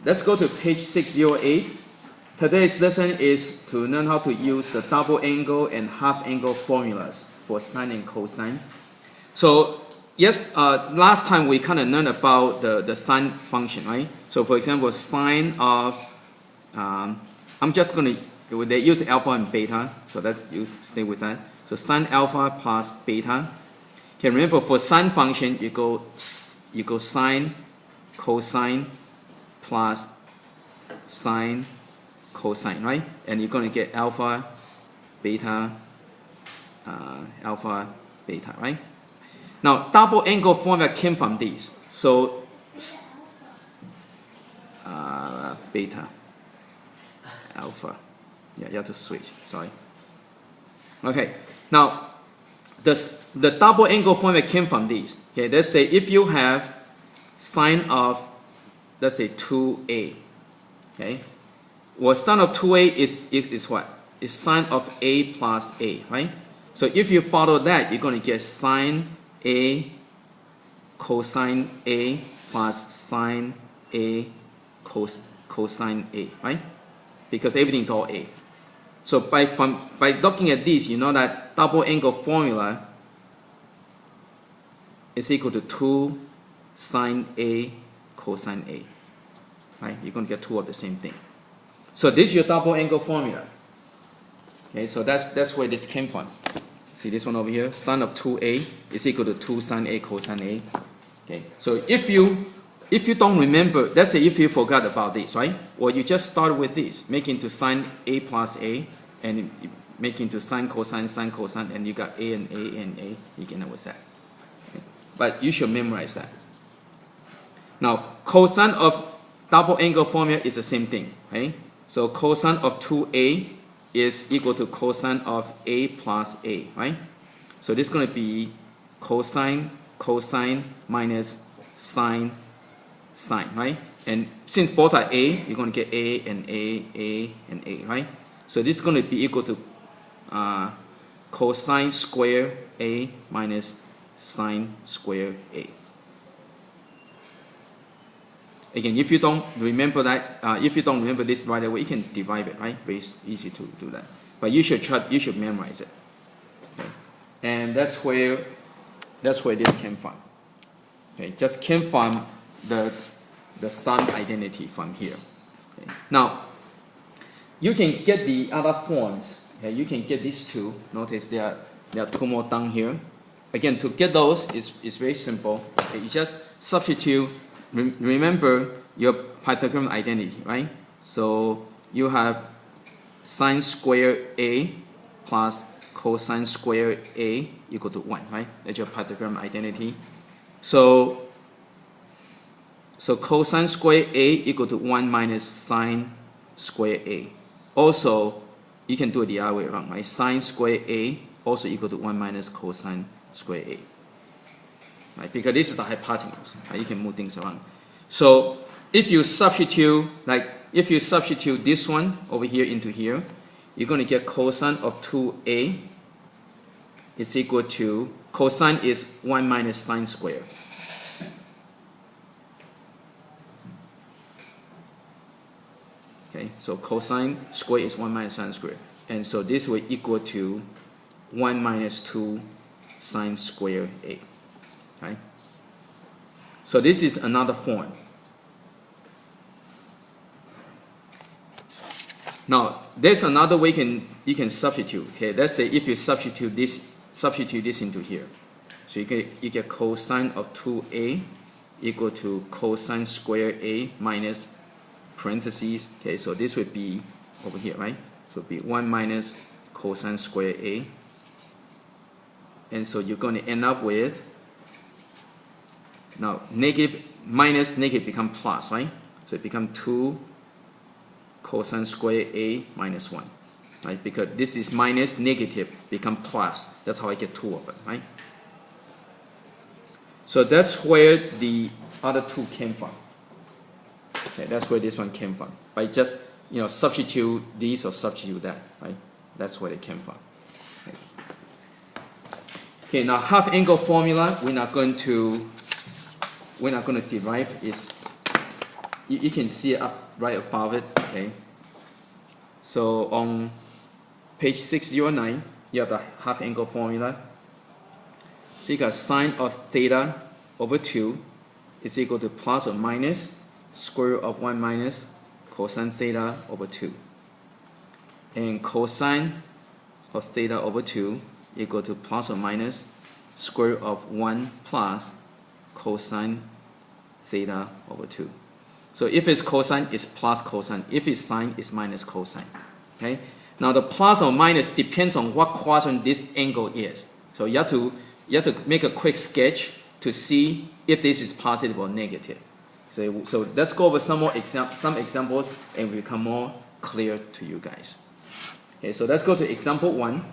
let's go to page 608. Today's lesson is to learn how to use the double angle and half angle formulas for sine and cosine. So yes, last time we kind of learned about the sine function, right? So for example, sine of, I'm just going to, they use alpha and beta, so let's stay with that. So sine alpha plus beta. Okay, remember for sine function, you go sine, cosine, plus sine, cosine, right? And you're going to get alpha, beta, right? Now, double angle formula came from these. So, beta, alpha. Yeah, you have to switch, sorry. Okay, now, the double angle formula came from these. Okay, let's say if you have sine of, let's say 2a, okay? Well, sine of 2a is what? Is sine of a plus a, right? So if you follow that, you're going to get sine a cosine a plus sine a cosine a, right? Because everything is all a. So by looking at this, you know that double angle formula is equal to 2 sine a cosine a, right? You're going to get two of the same thing. So this is your double angle formula. Okay, so that's where this came from. See this one over here, sine of 2a is equal to 2 sine a cosine a. Okay, so if you don't remember, let's say if you forgot about this, right? Well, you just start with this, make into sine a plus a, and make into sine cosine, and you got a and a and a. You can know what's that. Okay. But you should memorize that. Now, cosine of double angle formula is the same thing, right? So cosine of 2a is equal to cosine of a plus a, right? So this is going to be cosine minus sine, right? And since both are a, you're going to get a and a and a, right? So this is going to be equal to cosine square a minus sine square a. Again, if you don't remember that, if you don't remember this right away, you can derive it, right? Very easy to do that. But you should memorize it. Okay? And that's where this came from. Okay, just came from the sum identity from here. Okay? Now, you can get the other forms. Okay? You can get these two. Notice there are two more down here. Again, to get those is very simple. Okay? You just substitute. Remember your Pythagorean identity, right? So you have sine square a plus cosine square a equal to 1, right? That's your Pythagorean identity. So cosine square a equal to 1 minus sine square a. Also, you can do it the other way around, right? Sine square a also equal to 1 minus cosine square a. Right? Because this is the hypotenuse, right? You can move things around. So if you substitute this one over here into here, you're going to get cosine of 2a is equal to, cosine is 1 minus sine square. Okay, so cosine square is 1 minus sine square. And so this will equal to 1 minus 2 sine square a. Right? So this is another form. Now, there's another way you can substitute. Okay, let's say if you substitute this into here. So you get cosine of 2a equal to cosine square a minus parentheses. Okay, so this would be over here, right? So it would be 1 minus cosine square a. And so you're going to end up with, now negative minus negative become plus, right? So it becomes 2 cosine square a minus 1, right? Because this is minus negative become plus. That's how I get 2 of it, right? So that's where the other two came from. Okay, that's where this one came from. By just substitute this or substitute that, right? That's where it came from. Okay, now half angle formula we're not going to derive is you can see it up right above it. Okay. So on page 609, you have the half angle formula. So you got sine of theta over 2 is equal to plus or minus square root of 1 minus cosine theta over 2. And cosine of theta over 2 equal to plus or minus square root of 1 plus cosine theta over 2. So if it's cosine, it's plus cosine. If it's sine, it's minus cosine. Okay? Now the plus or minus depends on what quadrant this angle is. So you have to make a quick sketch to see if this is positive or negative. So let's go over some examples and it will become more clear to you guys. Okay, so let's go to example 1.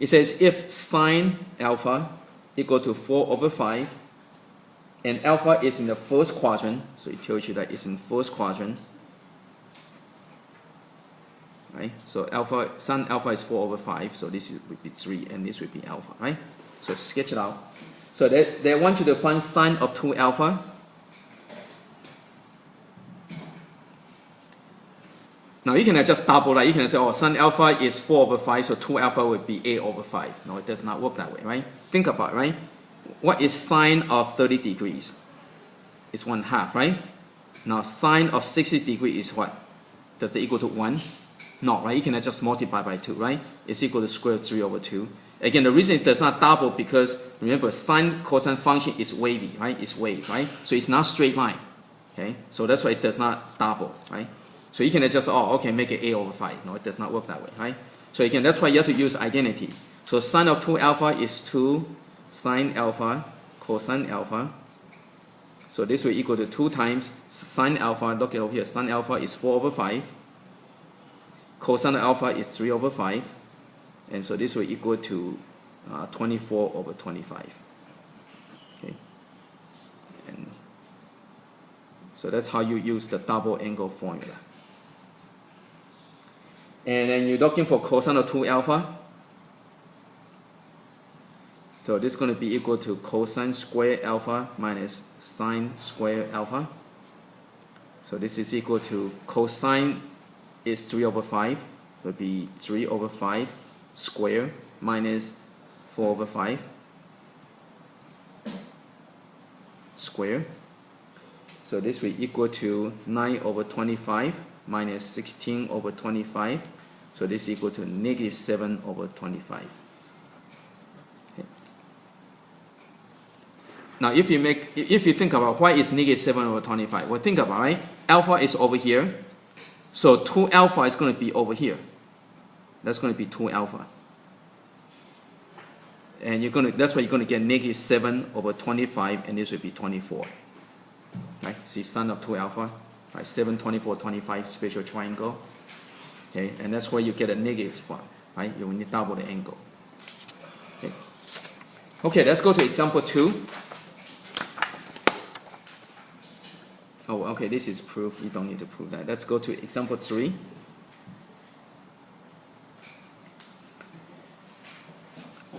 It says if sine alpha equal to 4 over 5 and alpha is in the first quadrant, so it tells you that it's in first quadrant. Right? So sine alpha is 4 over 5, so this would be 3 and this would be alpha, right? So sketch it out. So they want you to find sine of 2 alpha. Now you can just double that. You can say, oh, sine alpha is 4 over 5, so 2 alpha would be 8 over 5. No, it does not work that way, right? Think about it, right? What is sine of 30 degrees? It's 1/2, right? Now sine of 60 degrees is what? Does it equal to 1? No, right? You cannot just multiply by 2, right? It's equal to square root 3 over 2. Again, the reason it does not double because remember sine cosine function is wavy, right? It's wave, right? So it's not straight line. Okay? So that's why it does not double, right? So you can just, oh, okay, make it 8 over 5. No, it does not work that way, right? So again, that's why you have to use identity. So sine of 2 alpha is 2 sine alpha cosine alpha. So this will equal to 2 times sine alpha. Look at over here. Sine alpha is 4 over 5. Cosine alpha is 3 over 5. And so this will equal to 24 over 25. Okay. And so that's how you use the double angle formula. And then you're looking for cosine of 2 alpha. So this is going to be equal to cosine square alpha minus sine square alpha. So this is equal to cosine is 3 over 5. It would be 3 over 5 square minus 4 over 5 square. So this will equal to 9 over 25 minus 16 over 25. So this is equal to negative 7 over 25. Okay. Now if you think about why is negative 7 over 25, well think about it, right? Alpha is over here. So 2 alpha is going to be over here. That's going to be 2 alpha. And that's why you're going to get negative 7 over 25, and this will be 24. Right? See, sine of 2 alpha, right? 7, 24, 25, special triangle. Okay, and that's where you get a negative one, right? You will need double the angle. Okay. Okay, let's go to example 2. Oh, okay, this is proof. You don't need to prove that. Let's go to example 3.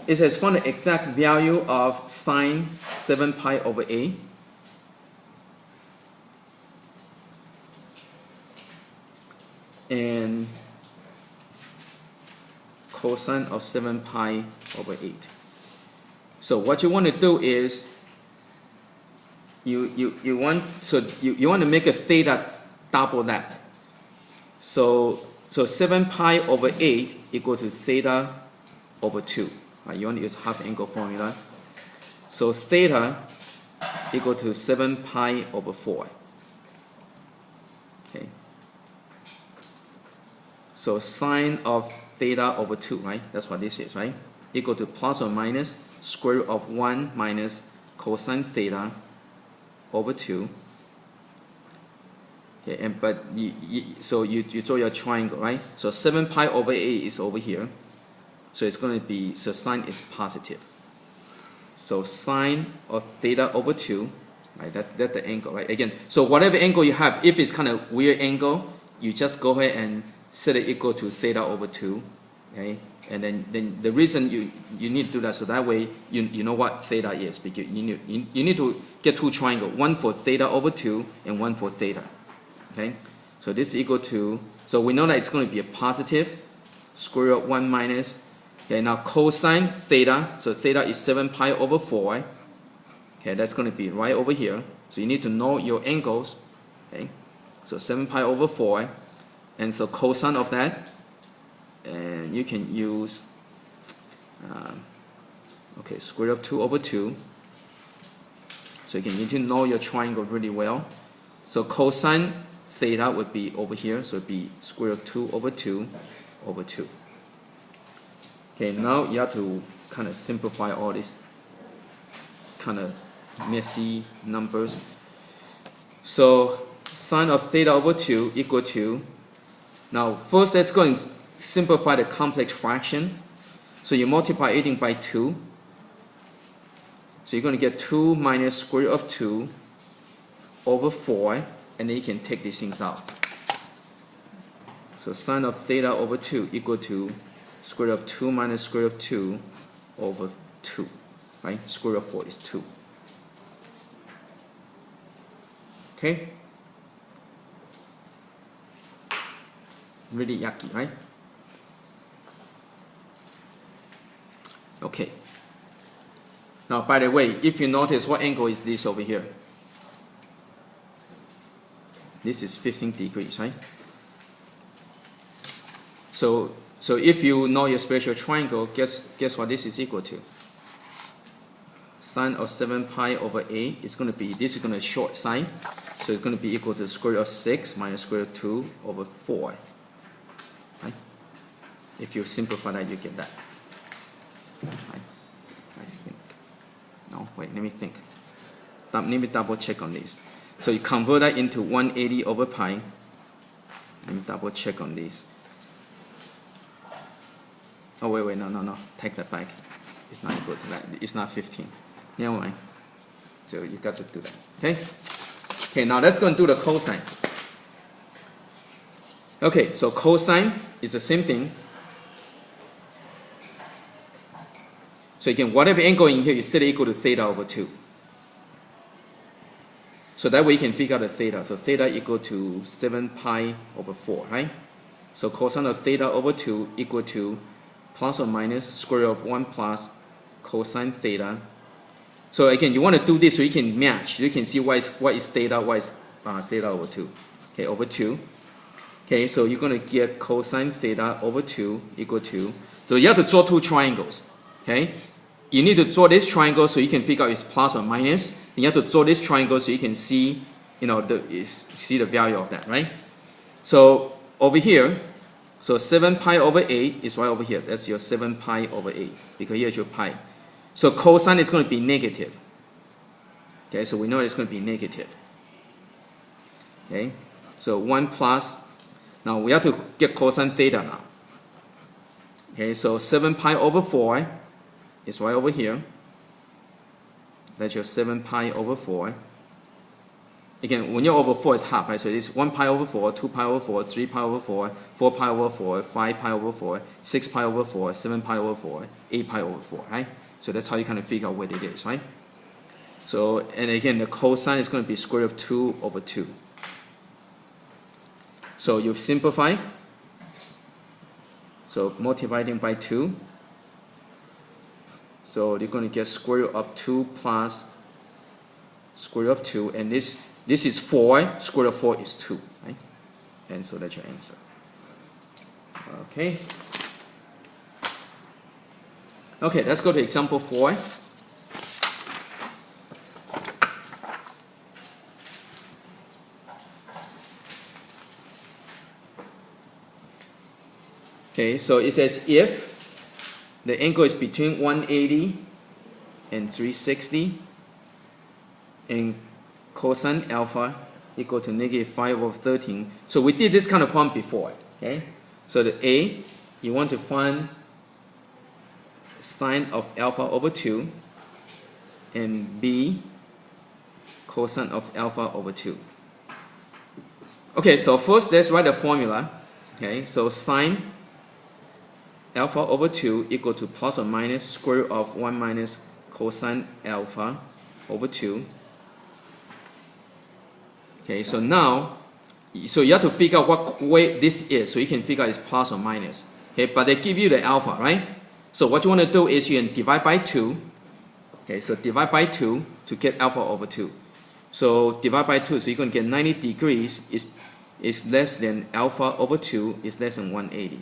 It says find the exact value of sine 7 pi over a. And cosine of 7 pi over 8. So what you want to do is you want to make a theta double that. So 7 pi over 8 equal to theta over 2. Right, you want to use half angle formula. So theta equal to 7 pi over 4. Okay. So sine of theta over 2, right? That's what this is, right? Equal to plus or minus square root of 1 minus cosine theta over 2. Okay, but you draw your triangle, right? So 7 pi over 8 is over here. So it's going to be, so sine is positive. So sine of theta over 2, right? That's the angle, right? Again, so whatever angle you have, if it's kind of weird angle, you just go ahead and set it equal to theta over 2, okay? And then the reason you need to do that, so that way you know what theta is, because you need to get two triangles, one for theta over 2 and one for theta. Okay, so this is equal to, so we know that it's going to be a positive square root of 1 minus. Okay, now cosine theta, so theta is 7 pi over 4. Okay, that's going to be right over here. So you need to know your angles. Okay, so 7 pi over 4, and so cosine of that. And you can use okay, square root of 2 over 2. So you need to know your triangle really well. So cosine theta would be over here, so it would be square root of 2 over 2 over 2. Okay, now you have to kind of simplify all these kind of messy numbers. So sine of theta over 2 equal to, now first let's go and simplify the complex fraction. So you multiply everything by 2. So you're going to get 2 minus square root of 2 over 4, and then you can take these things out. So sine of theta over 2 equal to square root of 2 minus square root of 2 over 2. Right? Square root of 4 is 2. Okay? Really yucky, right? Okay. Now, by the way, if you notice, what angle is this over here? This is 15 degrees, right? So if you know your special triangle, guess what this is equal to? Sine of 7 pi over 8 is going to be, this is going to short sine, so it's going to be equal to square root of 6 minus square root of 2 over 4. Right? If you simplify that, you get that. I think. No, wait, let me think. Let me double check on this. So you convert that into 180 over pi. Let me double check on this. Oh, wait, no. Take that back. It's not equal to that. It's not 15. Never mind. So you got to do that. Okay? Okay, now let's go and do the cosine. Okay, so cosine is the same thing. So again, whatever angle in here, you set it equal to theta over 2. So that way you can figure out the theta. So theta equal to 7 pi over 4, right? So cosine of theta over 2 equal to plus or minus square root of 1 plus cosine theta. So again, you want to do this so you can match. You can see what is theta, what is theta over 2. Okay, over 2. Okay, so you're going to get cosine theta over 2 equal to, so you have to draw two triangles. Okay? You need to draw this triangle so you can figure out it's plus or minus. And you have to draw this triangle so you can see, see the value of that, right? So over here, so 7 pi over 8 is right over here. That's your 7 pi over 8, because here's your pi. So cosine is going to be negative. Okay, so we know it's going to be negative. Okay, so 1 plus, now we have to get cosine theta now. Okay, so 7 pi over 4 is right over here. That's your 7 pi over 4. Again, when you're over 4, it's half, right? So it's 1 pi over 4, 2 pi over 4, 3 pi over 4, 4 pi over 4, 5 pi over 4, 6 pi over 4, 7 pi over 4, 8 pi over 4, right? So that's how you kind of figure out what it is, right? So, and again, the cosine is going to be square root of 2 over 2. So you simplify. So multiplying by 2. So you're going to get square root of 2 plus square root of 2. And this is 4. Square root of 4 is 2. Right? And so that's your answer. Okay. Okay, let's go to example 4. Okay, so it says if the angle is between 180 and 360 and cosine alpha equal to negative 5 over 13. So we did this kind of problem before. Okay, so the A, you want to find sine of alpha over 2, and B, cosine of alpha over 2. Okay, so first let's write the formula. Okay, so sine alpha over 2 equal to plus or minus square root of 1 minus cosine alpha over 2. Okay, so now, so you have to figure out what way this is, so you can figure out it's plus or minus. Okay, but they give you the alpha, right? So what you want to do is you can divide by 2. Okay, so divide by 2 to get alpha over 2. So divide by 2, so you're going to get 90 degrees is less than alpha over 2 is less than 180.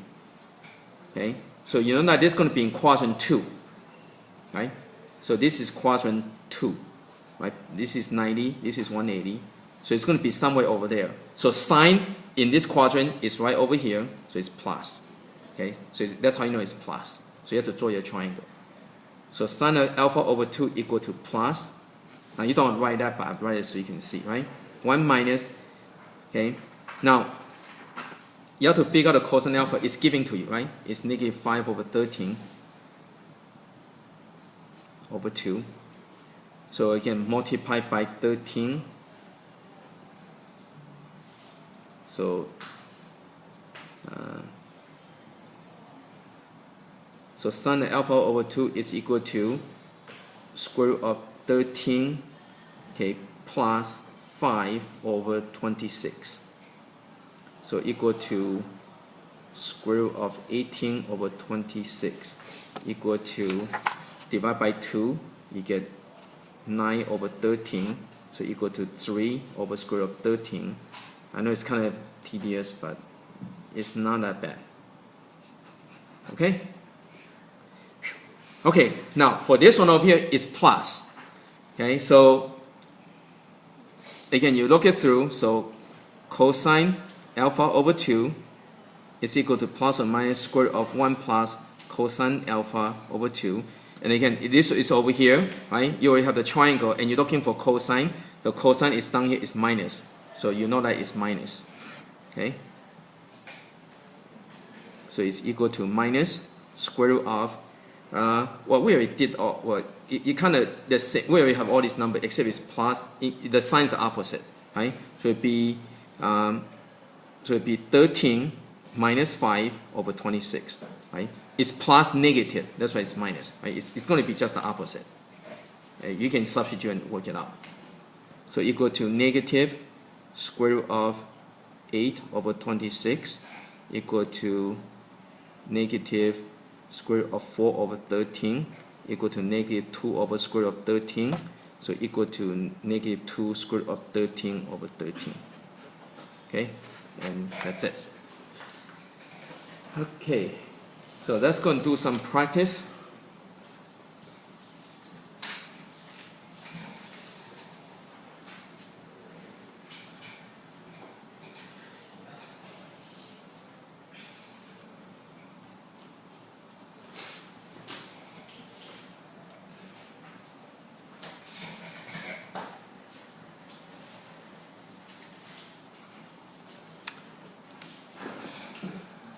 Okay, so you know that this is going to be in quadrant 2, right? So this is quadrant 2, right? This is 90, this is 180. So it's going to be somewhere over there. So sine in this quadrant is right over here, so it's plus. Okay, so that's how you know it's plus. So you have to draw your triangle. So sine of alpha over 2 equal to plus. Now you don't write that, but I write it so you can see, right? 1 minus, okay? Now, you have to figure out the cosine alpha is giving to you, right? It's negative 5 over 13 over 2. So again, multiply by 13. So, so sine of alpha over 2 is equal to square root of 13, okay, plus 5 over 26. So equal to square root of 18 over 26 equal to, divide by 2, you get 9 over 13, so equal to 3 over square root of 13. I know it's kind of tedious, but it's not that bad. Okay? Okay, now for this one over here, it's plus. Okay, so again, you look it through. So cosine alpha over 2 is equal to plus or minus square root of 1 plus cosine alpha over 2. And again, this is over here, right? You already have the triangle, and you're looking for cosine. The cosine is down here, is minus. So you know that it's minus. Okay? So it's equal to minus square root of, well, we already did all, well, you kind of, we already have all these numbers, except it's plus, the signs are opposite, right? So it'd be 13 minus 5 over 26, right? It's plus negative, that's why it's minus, right? It's going to be just the opposite. You can substitute and work it out. So equal to negative square root of 8 over 26 equal to negative square root of 4 over 13 equal to negative 2 over square root of 13. So equal to negative 2 square root of 13 over 13. Okay, and that's it. Okay, so let's go and do some practice.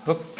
Okay.